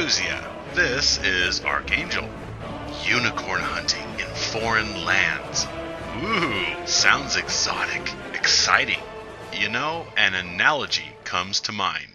news ya? This is Archangel. Unicorn hunting in foreign lands. Ooh, sounds exotic, exciting. You know, an analogy comes to mind.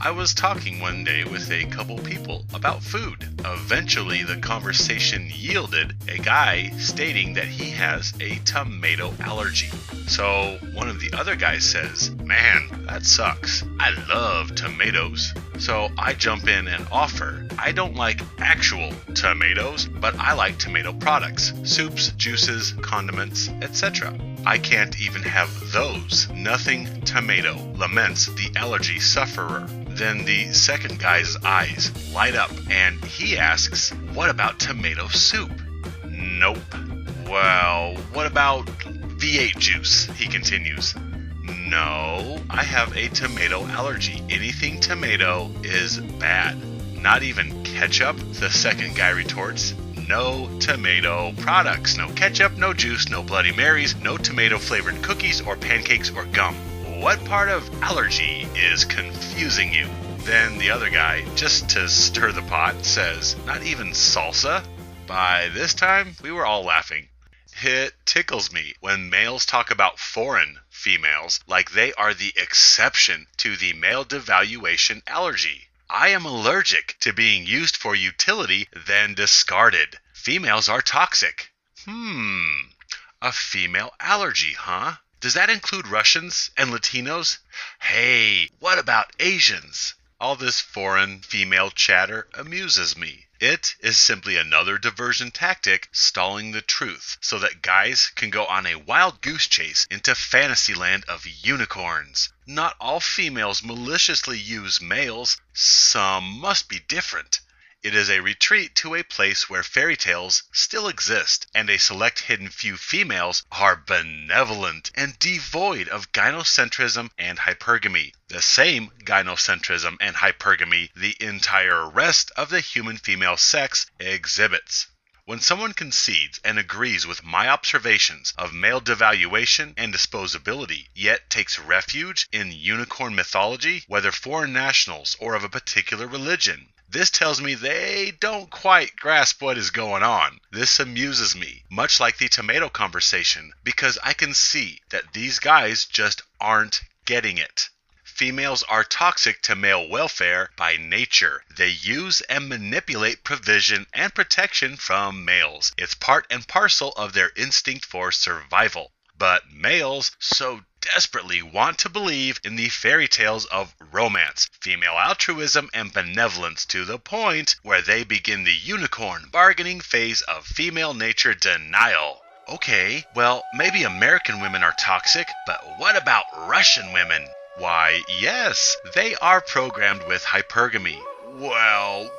I was talking one day with a couple people about food. Eventually, the conversation yielded a guy stating that he has a tomato allergy. So one of the other guys says, "Man, that sucks. I love tomatoes." So I jump in and offer, I don't like actual tomatoes, but I like tomato products, soups, juices, condiments, etc. I can't even have those. Nothing tomato, laments the allergy sufferer. Then the second guy's eyes light up and he asks, "What about tomato soup?" "Nope." "Well, what about V8 juice?" he continues. "No, I have a tomato allergy. Anything tomato is bad." "Not even ketchup?" the second guy retorts. "No tomato products. No ketchup, no juice, no Bloody Marys, no tomato-flavored cookies or pancakes or gum. What part of allergy is confusing you?" Then the other guy, just to stir the pot, says, "Not even salsa?" By this time, we were all laughing. It tickles me when males talk about foreign females like they are the exception to the male devaluation allergy. I am allergic to being used for utility, then discarded. Females are toxic. A female allergy, huh? Does that include Russians and Latinos? Hey, what about Asians? All this foreign female chatter amuses me. It is simply another diversion tactic stalling the truth so that guys can go on a wild goose chase into fantasyland of unicorns. Not all females maliciously use males. Some must be different. It is a retreat to a place where fairy tales still exist, and a select hidden few females are benevolent and devoid of gynocentrism and hypergamy. The same gynocentrism and hypergamy the entire rest of the human female sex exhibits. When someone concedes and agrees with my observations of male devaluation and disposability, yet takes refuge in unicorn mythology, whether foreign nationals or of a particular religion, this tells me they don't quite grasp what is going on. This amuses me, much like the tomato conversation, because I can see that these guys just aren't getting it. Females are toxic to male welfare by nature. They use and manipulate provision and protection from males. It's part and parcel of their instinct for survival. But males so desperately want to believe in the fairy tales of romance, female altruism, and benevolence to the point where they begin the unicorn bargaining phase of female nature denial. Okay, well, maybe American women are toxic, but what about Russian women? Why, yes, they are programmed with hypergamy. Well,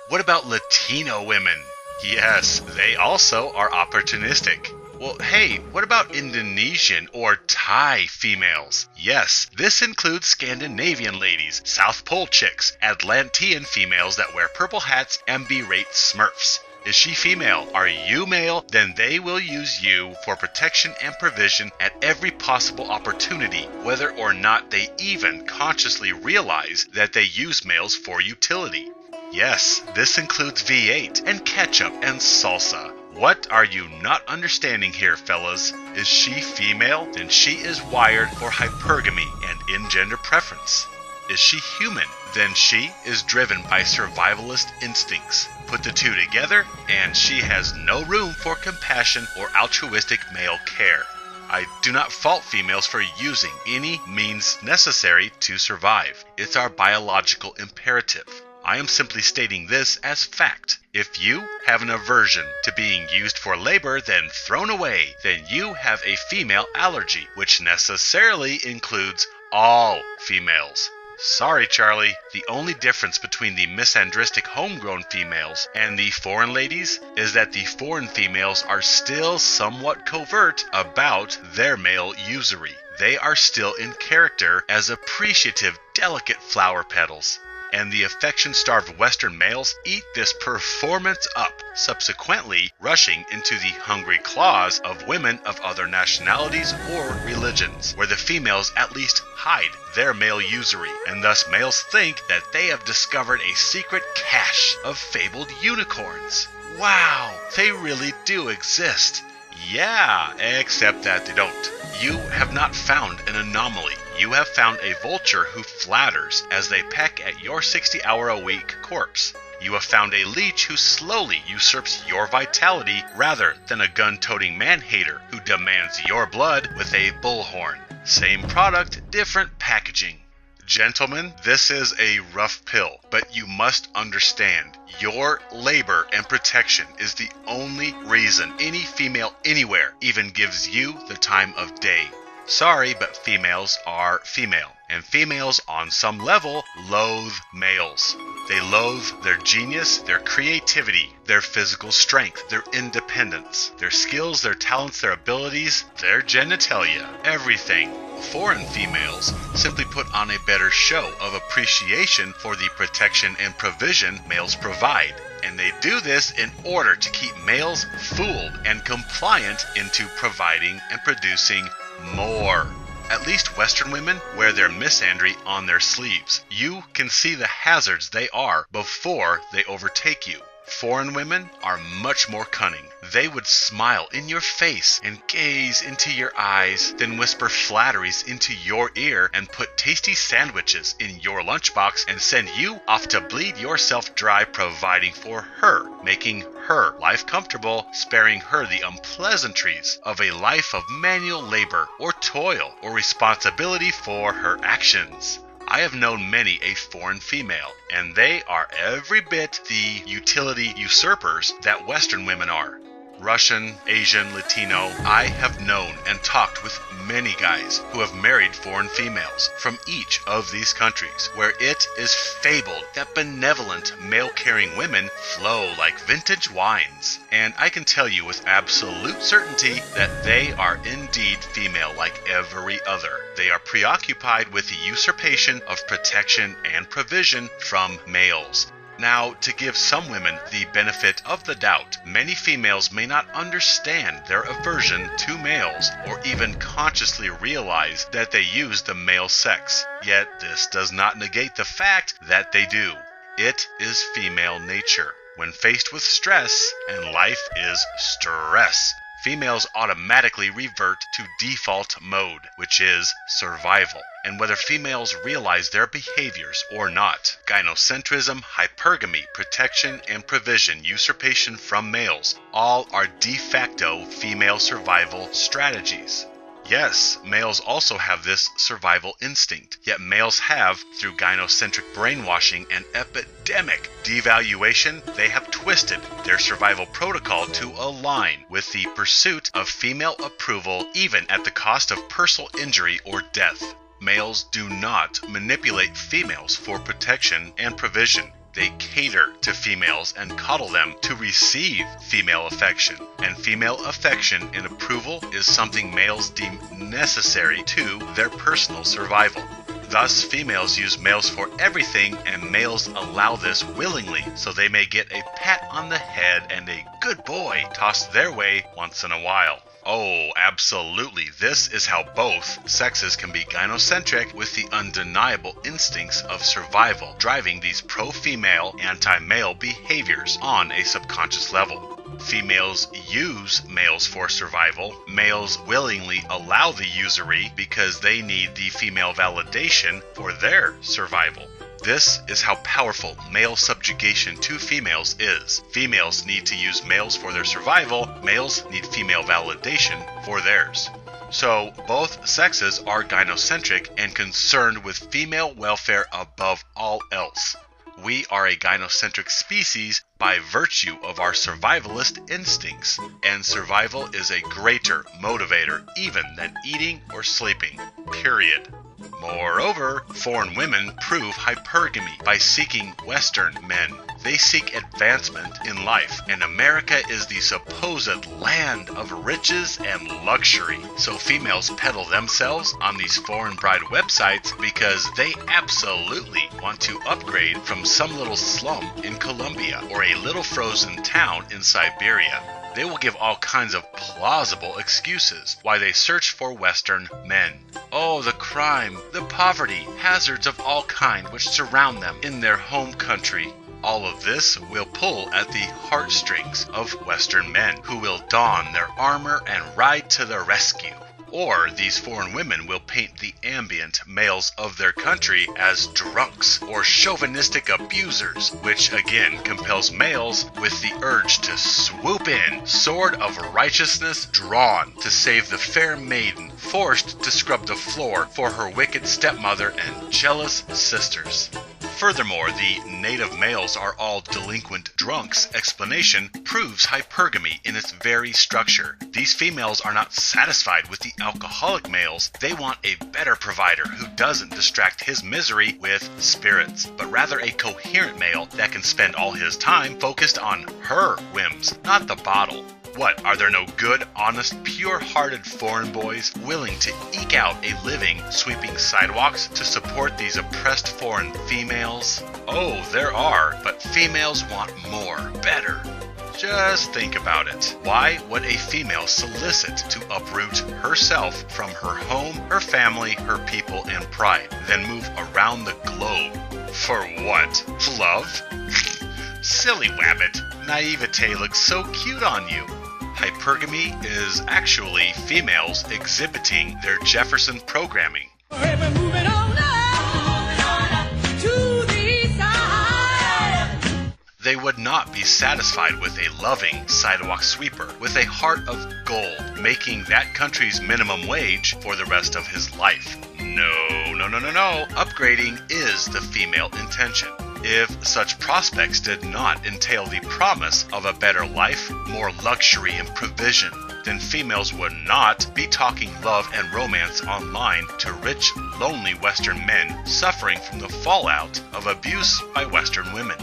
what about Latino women? Yes, they also are opportunistic. Well, hey, what about Indonesian or Thai females? Yes, this includes Scandinavian ladies, South Pole chicks, Atlantean females that wear purple hats, and berate Smurfs. Is she female? Are you male? Then they will use you for protection and provision at every possible opportunity, whether or not they even consciously realize that they use males for utility. Yes, this includes V8 and ketchup and salsa. What are you not understanding here, fellas? Is she female? Then she is wired for hypergamy and in-gender preference. Is she human? Then she is driven by survivalist instincts. Put the two together, and she has no room for compassion or altruistic male care. I do not fault females for using any means necessary to survive. It's our biological imperative. I am simply stating this as fact. If you have an aversion to being used for labor, then thrown away, then you have a female allergy, which necessarily includes all females. Sorry, Charlie. The only difference between the misandristic homegrown females and the foreign ladies is that the foreign females are still somewhat covert about their male usury. They are still in character as appreciative, delicate flower petals. and the affection-starved Western males eat this performance up, subsequently rushing into the hungry claws of women of other nationalities or religions, where the females at least hide their male usury, and thus males think that they have discovered a secret cache of fabled unicorns. Wow, they really do exist. Yeah, except that they don't. You have not found an anomaly. You have found a vulture who flatters as they peck at your 60-hour-a-week corpse. You have found a leech who slowly usurps your vitality rather than a gun-toting man-hater who demands your blood with a bullhorn. Same product, different packaging. Gentlemen, this is a rough pill, but you must understand, your labor and protection is the only reason any female anywhere even gives you the time of day. Sorry, but females are female, and females on some level loathe males. They loathe their genius, their creativity, their physical strength, their independence, their skills, their talents, their abilities, their genitalia, everything. Foreign females simply put on a better show of appreciation for the protection and provision males provide. And they do this in order to keep males fooled and compliant into providing and producing more. At least Western women wear their misandry on their sleeves. You can see the hazards they are before they overtake you. Foreign women are much more cunning. They would smile in your face and gaze into your eyes, then whisper flatteries into your ear and put tasty sandwiches in your lunchbox and send you off to bleed yourself dry providing for her, making her life comfortable, sparing her the unpleasantries of a life of manual labor or toil or responsibility for her actions. I have known many a foreign female, and they are every bit the utility usurpers that Western women are. Russian, Asian, Latino, I have known and talked with many guys who have married foreign females from each of these countries, where it is fabled that benevolent male-carrying women flow like vintage wines. And I can tell you with absolute certainty that they are indeed female like every other. They are preoccupied with the usurpation of protection and provision from males. Now, to give some women the benefit of the doubt, many females may not understand their aversion to males or even consciously realize that they use the male sex. Yet this does not negate the fact that they do. It is female nature. When faced with stress, and life is stress, females automatically revert to default mode, which is survival. And whether females realize their behaviors or not, gynocentrism, hypergamy, protection and provision, usurpation from males, all are de facto female survival strategies. Yes, males also have this survival instinct, yet males have, through gynocentric brainwashing and epidemic devaluation, they have twisted their survival protocol to align with the pursuit of female approval even at the cost of personal injury or death. Males do not manipulate females for protection and provision. They cater to females and coddle them to receive female affection. And female affection and approval is something males deem necessary to their personal survival. Thus, females use males for everything, and males allow this willingly so they may get a pat on the head and a good boy tossed their way once in a while. Oh, absolutely. This is how both sexes can be gynocentric, with the undeniable instincts of survival driving these pro-female, anti-male behaviors on a subconscious level. Females use males for survival. Males willingly allow the usury because they need the female validation for their survival. This is how powerful male subjugation to females is. Females need to use males for their survival. Males need female validation for theirs. So both sexes are gynocentric and concerned with female welfare above all else. We are a gynocentric species by virtue of our survivalist instincts, and survival is a greater motivator even than eating or sleeping. Period. Moreover, foreign women prove hypergamy by seeking Western men. They seek advancement in life, and America is the supposed land of riches and luxury. So females peddle themselves on these foreign bride websites because they absolutely want to upgrade from some little slum in Colombia or a little frozen town in Siberia. They will give all kinds of plausible excuses why they search for Western men. Oh, the crime, the poverty, hazards of all kind which surround them in their home country. All of this will pull at the heartstrings of Western men who will don their armor and ride to the rescue. Or these foreign women will paint the ambient males of their country as drunks or chauvinistic abusers, which again compels males with the urge to swoop in, sword of righteousness drawn, to save the fair maiden forced to scrub the floor for her wicked stepmother and jealous sisters. Furthermore, the native males are all delinquent drunks explanation proves hypergamy in its very structure. These females are not satisfied with the alcoholic males. They want a better provider who doesn't distract his misery with spirits, but rather a coherent male that can spend all his time focused on her whims, not the bottle. What, are there no good, honest, pure-hearted foreign boys willing to eke out a living sweeping sidewalks to support these oppressed foreign females? Oh, there are, but females want more, better. Just think about it. Why would a female solicit to uproot herself from her home, her family, her people, and pride, then move around the globe? For what? Love? Silly wabbit. Naivete looks so cute on you. Hypergamy is actually females exhibiting their Jefferson programming. They would not be satisfied with a loving sidewalk sweeper with a heart of gold, making that country's minimum wage for the rest of his life. No. Upgrading is the female intention. If such prospects did not entail the promise of a better life, more luxury and provision, then females would not be talking love and romance online to rich, lonely Western men suffering from the fallout of abuse by Western women.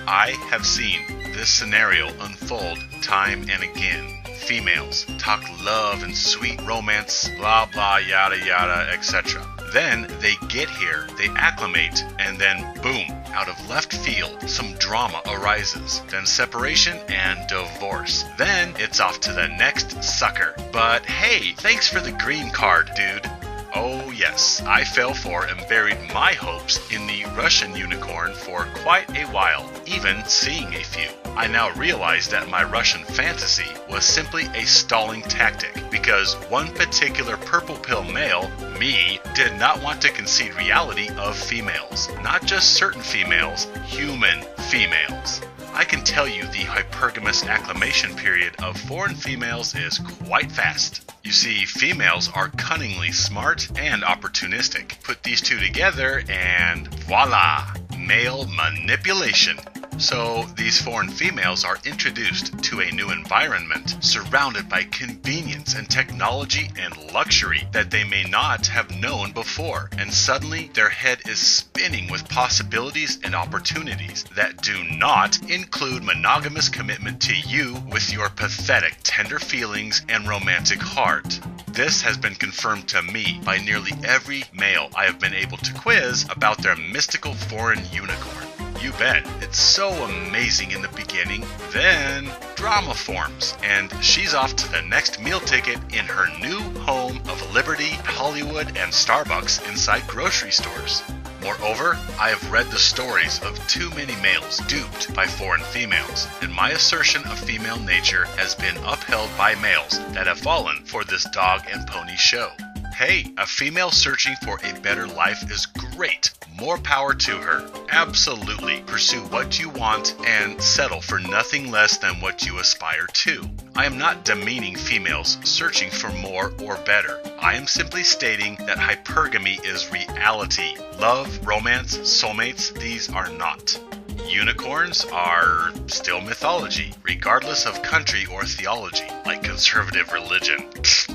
I have seen this scenario unfold time and again. Females talk love and sweet romance, blah blah yada yada, etc. Then they get here, they acclimate, and then boom, out of left field, some drama arises. Then separation and divorce. Then it's off to the next sucker. But hey, thanks for the green card, dude. Oh yes, I fell for and buried my hopes in the Russian unicorn for quite a while, even seeing a few. I now realize that my Russian fantasy was simply a stalling tactic because one particular purple pill male, me, did not want to concede reality of females. Not just certain females, human females. I can tell you the hypergamous acclimation period of foreign females is quite fast. You see, females are cunningly smart and opportunistic. Put these two together and voila, male manipulation. So these foreign females are introduced to a new environment surrounded by convenience and technology and luxury that they may not have known before, and suddenly their head is spinning with possibilities and opportunities that do not include monogamous commitment to you with your pathetic tender feelings and romantic heart. This has been confirmed to me by nearly every male I have been able to quiz about their mystical foreign unicorn. You bet, it's so amazing in the beginning, then drama forms, and she's off to the next meal ticket in her new home of Liberty, Hollywood, and Starbucks inside grocery stores. Moreover, I have read the stories of too many males duped by foreign females, and my assertion of female nature has been upheld by males that have fallen for this dog and pony show. Hey, a female searching for a better life is great. More power to her. Absolutely. Pursue what you want and settle for nothing less than what you aspire to. I am not demeaning females searching for more or better. I am simply stating that hypergamy is reality. Love, romance, soulmates, these are not. Unicorns are still mythology, regardless of country or theology, like conservative religion.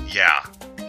Yeah.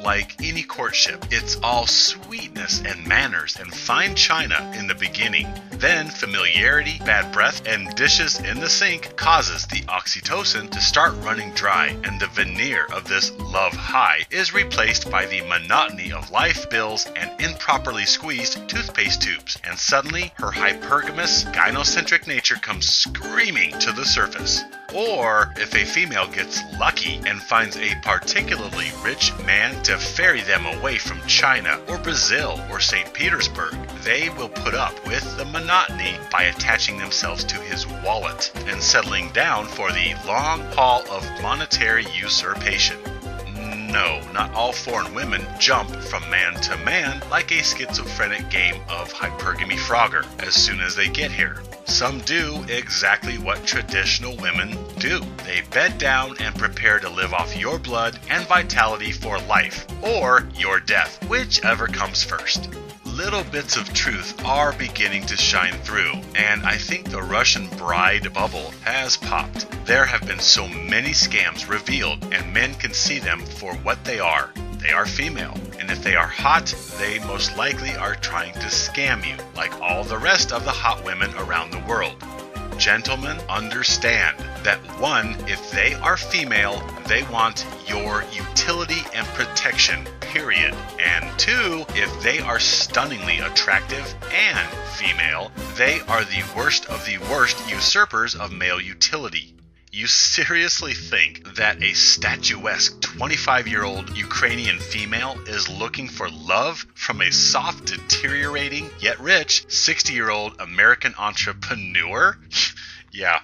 like any courtship. It's all sweetness and manners and fine china in the beginning. Then familiarity, bad breath, and dishes in the sink causes the oxytocin to start running dry, and the veneer of this love high is replaced by the monotony of life bills and improperly squeezed toothpaste tubes, and suddenly her hypergamous, gynocentric nature comes screaming to the surface. Or if a female gets lucky and finds a particularly rich man to ferry them away from China or Brazil or St. Petersburg, they will put up with the monotony by attaching themselves to his wallet and settling down for the long haul of monetary usurpation. No, not all foreign women jump from man to man like a schizophrenic game of hypergamy Frogger as soon as they get here. Some do exactly what traditional women do. They bed down and prepare to live off your blood and vitality for life, or your death, whichever comes first. Little bits of truth are beginning to shine through, and I think the Russian bride bubble has popped. There have been so many scams revealed, and men can see them for what they are. They are female, and if they are hot, they most likely are trying to scam you, like all the rest of the hot women around the world. Gentlemen, understand that 1, if they are female, they want your utility and protection, period. And 2, if they are stunningly attractive and female, they are the worst of the worst usurpers of male utility. You seriously think that a statuesque 25-year-old Ukrainian female is looking for love from a soft, deteriorating, yet rich 60-year-old American entrepreneur? Yeah.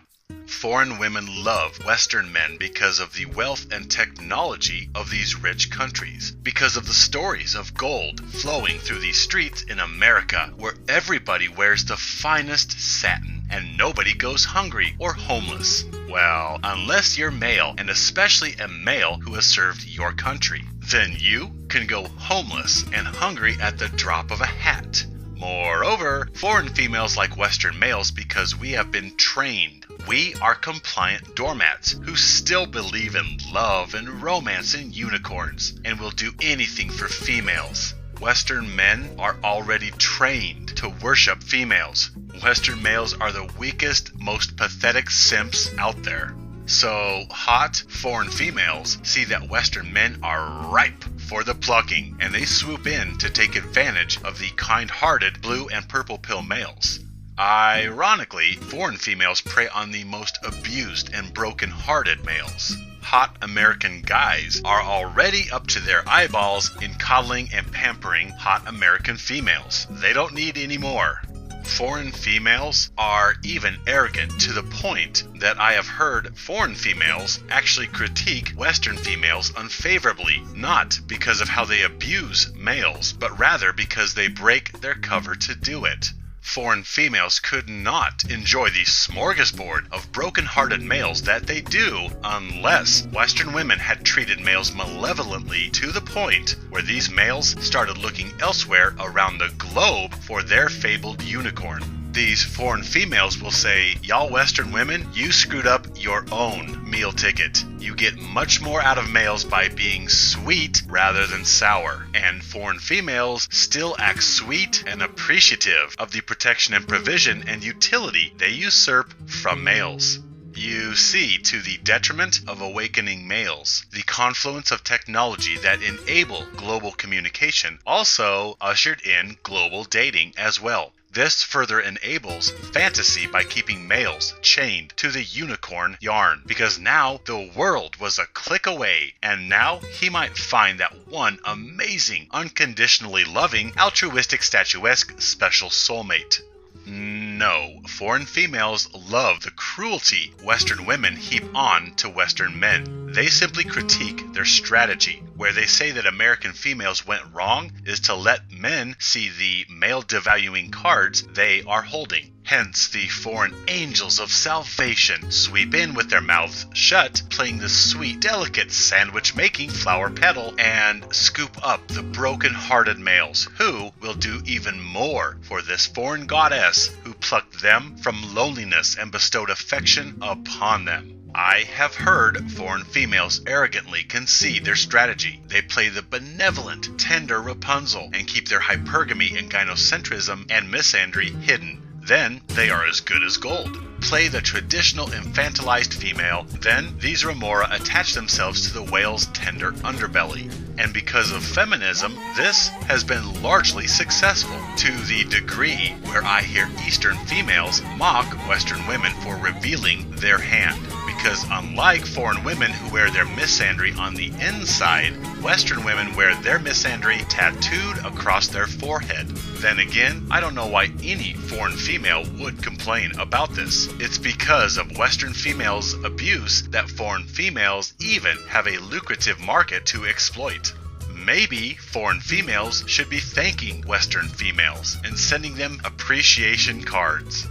Foreign women love Western men because of the wealth and technology of these rich countries, because of the stories of gold flowing through these streets in America, where everybody wears the finest satin and nobody goes hungry or homeless. Well, unless you're male, and especially a male who has served your country, then you can go homeless and hungry at the drop of a hat. Moreover, foreign females like Western males because we have been trained. We are compliant doormats who still believe in love and romance and unicorns and will do anything for females. Western men are already trained to worship females. Western males are the weakest, most pathetic simps out there. So, hot foreign females see that Western men are ripe for the plucking, and they swoop in to take advantage of the kind-hearted blue and purple pill males. Ironically, foreign females prey on the most abused and broken-hearted males. Hot American guys are already up to their eyeballs in coddling and pampering hot American females. They don't need any more. Foreign females are even arrogant to the point that I have heard foreign females actually critique Western females unfavorably, not because of how they abuse males, but rather because they break their cover to do it. Foreign females could not enjoy the smorgasbord of broken-hearted males that they do unless Western women had treated males malevolently to the point where these males started looking elsewhere around the globe for their fabled unicorn. These foreign females will say, y'all Western women, you screwed up your own meal ticket. You get much more out of males by being sweet rather than sour. And foreign females still act sweet and appreciative of the protection and provision and utility they usurp from males. You see, to the detriment of awakening males, the confluence of technology that enable global communication also ushered in global dating as well. This further enables fantasy by keeping males chained to the unicorn yarn, because now the world was a click away, and now he might find that one amazing, unconditionally loving, altruistic, statuesque special soulmate. No, foreign females love the cruelty Western women heap on to Western men. They simply critique their strategy. Where they say that American females went wrong is to let men see the male devaluing cards they are holding. Hence, the foreign angels of salvation sweep in with their mouths shut, playing the sweet, delicate sandwich-making flower petal, and scoop up the broken-hearted males, who will do even more for this foreign goddess who plucked them from loneliness and bestowed affection upon them. I have heard foreign females arrogantly concede their strategy. They play the benevolent, tender Rapunzel and keep their hypergamy and gynocentrism and misandry hidden. Then they are as good as gold. Play the traditional infantilized female, then these remora attach themselves to the whale's tender underbelly. And because of feminism, this has been largely successful, to the degree where I hear Eastern females mock Western women for revealing their hand. Because unlike foreign women who wear their misandry on the inside, Western women wear their misandry tattooed across their forehead. Then again, I don't know why any foreign female would complain about this. It's because of Western females' abuse that foreign females even have a lucrative market to exploit. Maybe foreign females should be thanking Western females and sending them appreciation cards.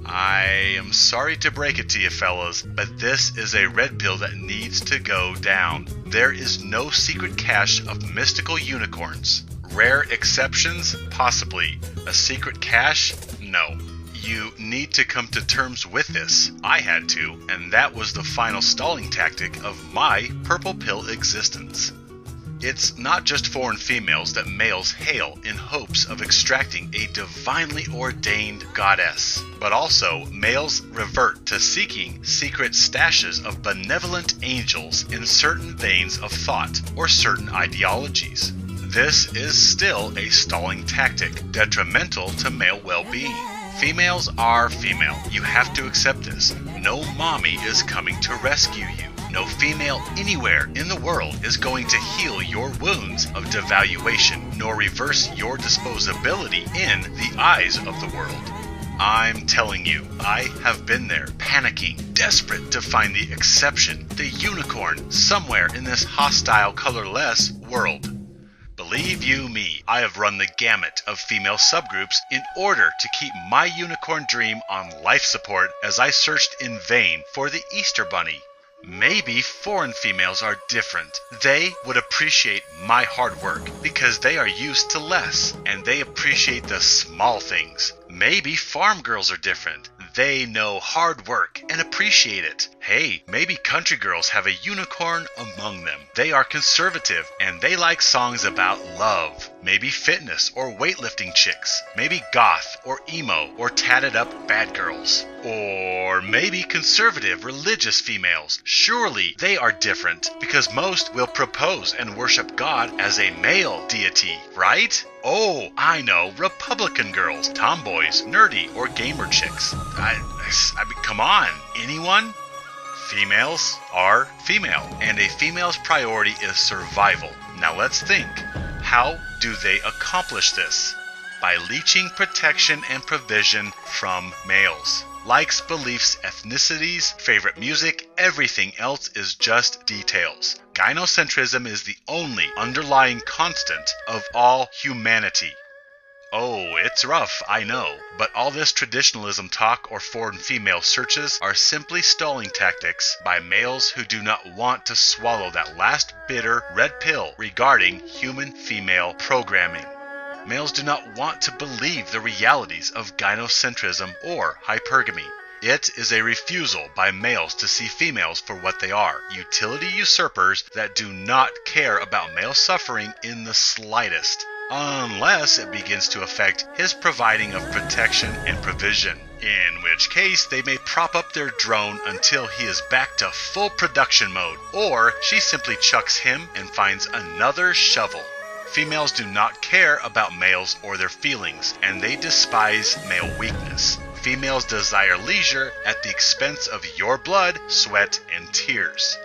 I am sorry to break it to you fellas, but this is a red pill that needs to go down. There is no secret cache of mystical unicorns. Rare exceptions? Possibly. A secret cache? No. You need to come to terms with this. I had to, and that was the final stalling tactic of my purple pill existence. It's not just foreign females that males hail in hopes of extracting a divinely ordained goddess, but also males revert to seeking secret stashes of benevolent angels in certain veins of thought or certain ideologies. This is still a stalling tactic, detrimental to male well-being. Females are female. You have to accept this. No mommy is coming to rescue you. No female anywhere in the world is going to heal your wounds of devaluation, nor reverse your disposability in the eyes of the world. I'm telling you, I have been there, panicking, desperate to find the exception, the unicorn, somewhere in this hostile, colorless world. Believe you me, I have run the gamut of female subgroups in order to keep my unicorn dream on life support as I searched in vain for the Easter Bunny. Maybe foreign females are different. They would appreciate my hard work because they are used to less and they appreciate the small things. Maybe farm girls are different. They know hard work and appreciate it. Hey, maybe country girls have a unicorn among them. They are conservative and they like songs about love. Maybe fitness or weightlifting chicks. Maybe goth or emo or tatted up bad girls. Or maybe conservative religious females. Surely they are different because most will propose and worship God as a male deity, right? Oh, I know, Republican girls, tomboys, nerdy, or gamer chicks. I mean, come on, anyone? Females are female, and a female's priority is survival. Now let's think. How do they accomplish this? By leeching protection and provision from males. Likes, beliefs, ethnicities, favorite music, everything else is just details. Gynocentrism is the only underlying constant of all humanity. Oh, it's rough, I know, but all this traditionalism talk or foreign female searches are simply stalling tactics by males who do not want to swallow that last bitter red pill regarding human female programming. Males do not want to believe the realities of gynocentrism or hypergamy. It is a refusal by males to see females for what they are, utility usurpers that do not care about male suffering in the slightest, unless it begins to affect his providing of protection and provision, in which case they may prop up their drone until he is back to full production mode, or she simply chucks him and finds another shovel. Females do not care about males or their feelings, and they despise male weakness. Females desire leisure at the expense of your blood, sweat, and tears.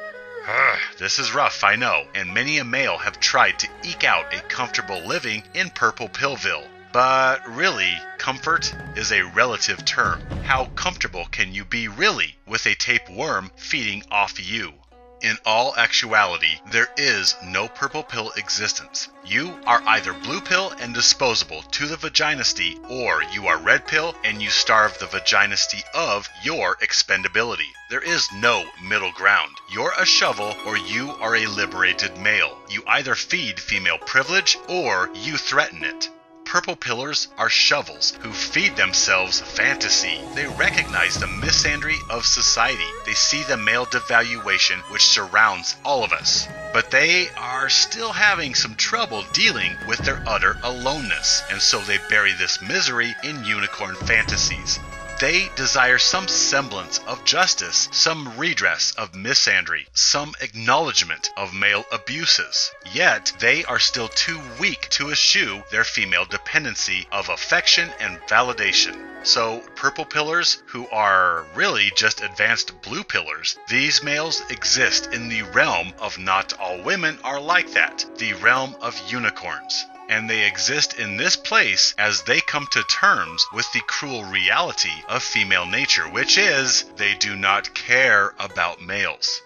This is rough, I know, and many a male have tried to eke out a comfortable living in Purple Pillville. But really, comfort is a relative term. How comfortable can you be really with a tapeworm feeding off you? In all actuality, there is no purple pill existence. You are either blue pill and disposable to the vaginisty, or you are red pill and you starve the vaginisty of your expendability. There is no middle ground. You're a shovel or you are a liberated male. You either feed female privilege or you threaten it. Purple pillars are shovels who feed themselves fantasy. They recognize the misandry of society. They see the male devaluation which surrounds all of us. But they are still having some trouble dealing with their utter aloneness, and so they bury this misery in unicorn fantasies. They desire some semblance of justice, some redress of misandry, some acknowledgement of male abuses. Yet they are still too weak to eschew their female dependency of affection and validation. So, purple pillars, who are really just advanced blue pillars, these males exist in the realm of not all women are like that, the realm of unicorns. And they exist in this place as they come to terms with the cruel reality of female nature, which is they do not care about males.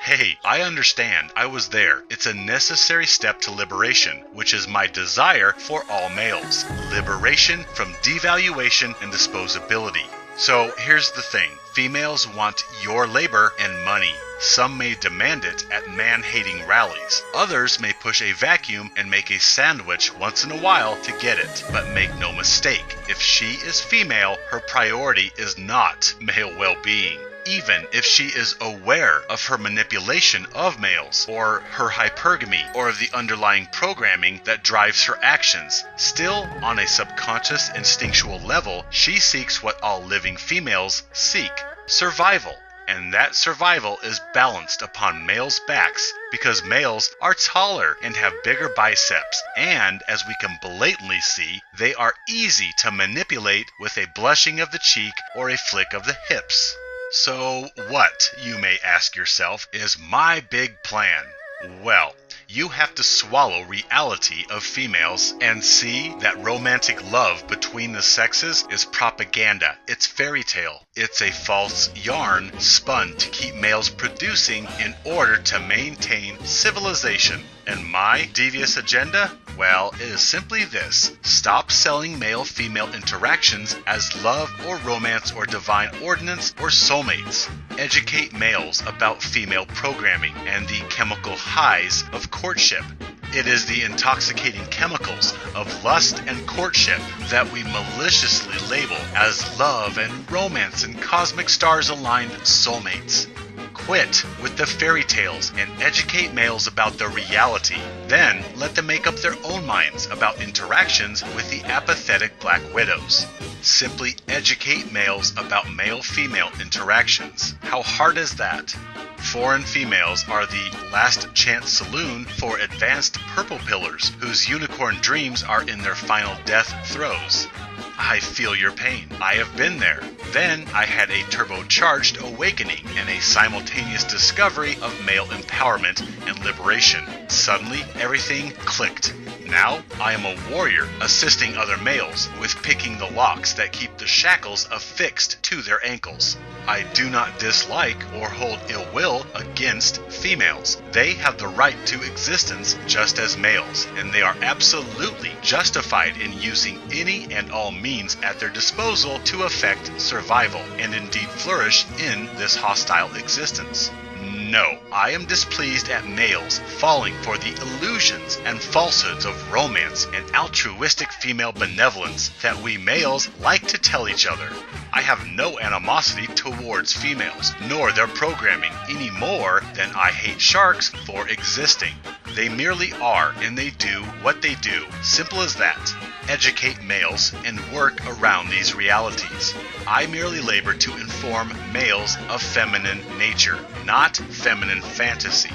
Hey, I understand. I was there. It's a necessary step to liberation, which is my desire for all males. Liberation from devaluation and disposability. So here's the thing. Females want your labor and money. Some may demand it at man-hating rallies. Others may push a vacuum and make a sandwich once in a while to get it. But make no mistake, if she is female, her priority is not male well-being. Even if she is aware of her manipulation of males, or her hypergamy, or of the underlying programming that drives her actions, still, on a subconscious instinctual level, she seeks what all living females seek: survival. And that survival is balanced upon males' backs because males are taller and have bigger biceps, and as we can blatantly see, they are easy to manipulate with a blushing of the cheek or a flick of the hips. So what, you may ask yourself, is my big plan? Well, you have to swallow reality of females and see that romantic love between the sexes is propaganda. It's fairy tale. It's a false yarn spun to keep males producing in order to maintain civilization. And my devious agenda? Well, it is simply this. Stop selling male-female interactions as love or romance or divine ordinance or soulmates. Educate males about female programming and the chemical highs of courtship. It is the intoxicating chemicals of lust and courtship that we maliciously label as love and romance and cosmic stars-aligned soulmates. Quit with the fairy tales and educate males about the reality. Then let them make up their own minds about interactions with the apathetic black widows. Simply educate males about male-female interactions. How hard is that? Foreign females are the last chance saloon for advanced purple pillars whose unicorn dreams are in their final death throes. I feel your pain. I have been there. Then I had a turbocharged awakening and a simultaneous discovery of male empowerment and liberation. Suddenly, everything clicked. Now, I am a warrior assisting other males with picking the locks that keep the shackles affixed to their ankles. I do not dislike or hold ill will against females. They have the right to existence just as males, and they are absolutely justified in using any and all means at their disposal to effect survival and indeed flourish in this hostile existence. No, I am displeased at males falling for the illusions and falsehoods of romance and altruistic female benevolence that we males like to tell each other. I have no animosity towards females, nor their programming, any more than I hate sharks for existing. They merely are, and they do what they do. Simple as that. Educate males and work around these realities. I merely labor to inform males of feminine nature, not feminine fantasy.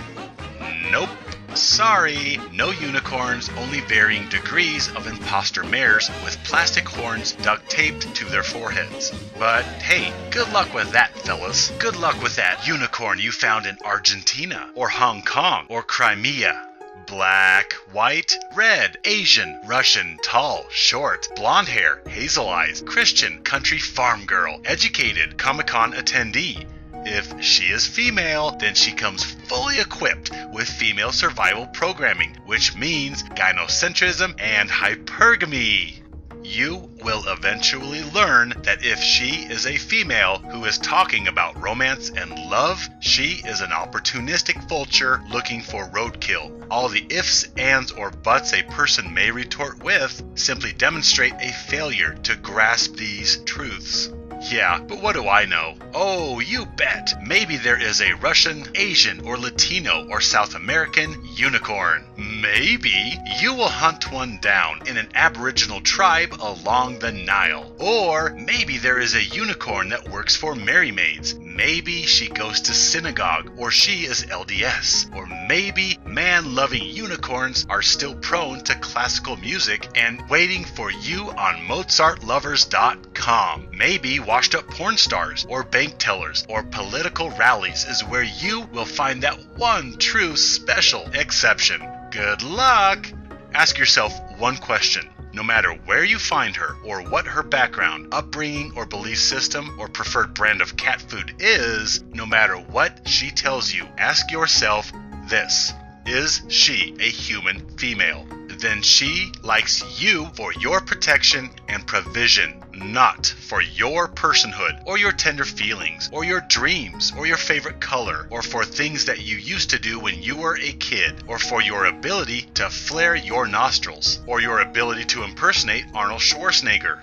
Nope. Sorry, no unicorns, only varying degrees of imposter mares with plastic horns duct taped to their foreheads. But hey, good luck with that, fellas. Good luck with that unicorn you found in Argentina, or Hong Kong, or Crimea. Black, white, red, Asian, Russian, tall, short, blonde hair, hazel eyes, Christian, country farm girl, educated, Comic-Con attendee. If she is female, then she comes fully equipped with female survival programming, which means gynocentrism and hypergamy. you will eventually learn that if she is a female who is talking about romance and love, she is an opportunistic vulture looking for roadkill. All the ifs, ands, or buts a person may retort with simply demonstrate a failure to grasp these truths. Yeah, but what do I know? Oh, you bet! Maybe there is a Russian, Asian, or Latino, or South American unicorn. Maybe you will hunt one down in an Aboriginal tribe along the Nile. Or maybe there is a unicorn that works for Merry Maids. Maybe she goes to synagogue, or she is LDS. Or maybe man-loving unicorns are still prone to classical music and waiting for you on MozartLovers.com. Maybe washed-up porn stars, or bank tellers, or political rallies is where you will find that one true special exception. Good luck! Ask yourself one question. No matter where you find her, or what her background, upbringing, or belief system, or preferred brand of cat food is, no matter what she tells you, ask yourself this: is she a human female? Then she likes you for your protection and provision, not for your personhood, or your tender feelings, or your dreams, or your favorite color, or for things that you used to do when you were a kid, or for your ability to flare your nostrils, or your ability to impersonate Arnold Schwarzenegger.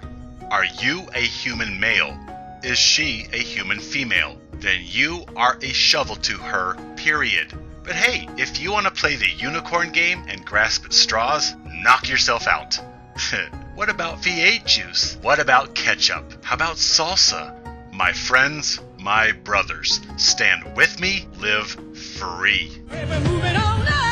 Are you a human male? Is she a human female? Then you are a shovel to her, period. But hey, if you want to play the unicorn game and grasp at straws, knock yourself out. What about V8 juice? What about ketchup? How about salsa? My friends, my brothers, stand with me, live free. We're moving on up.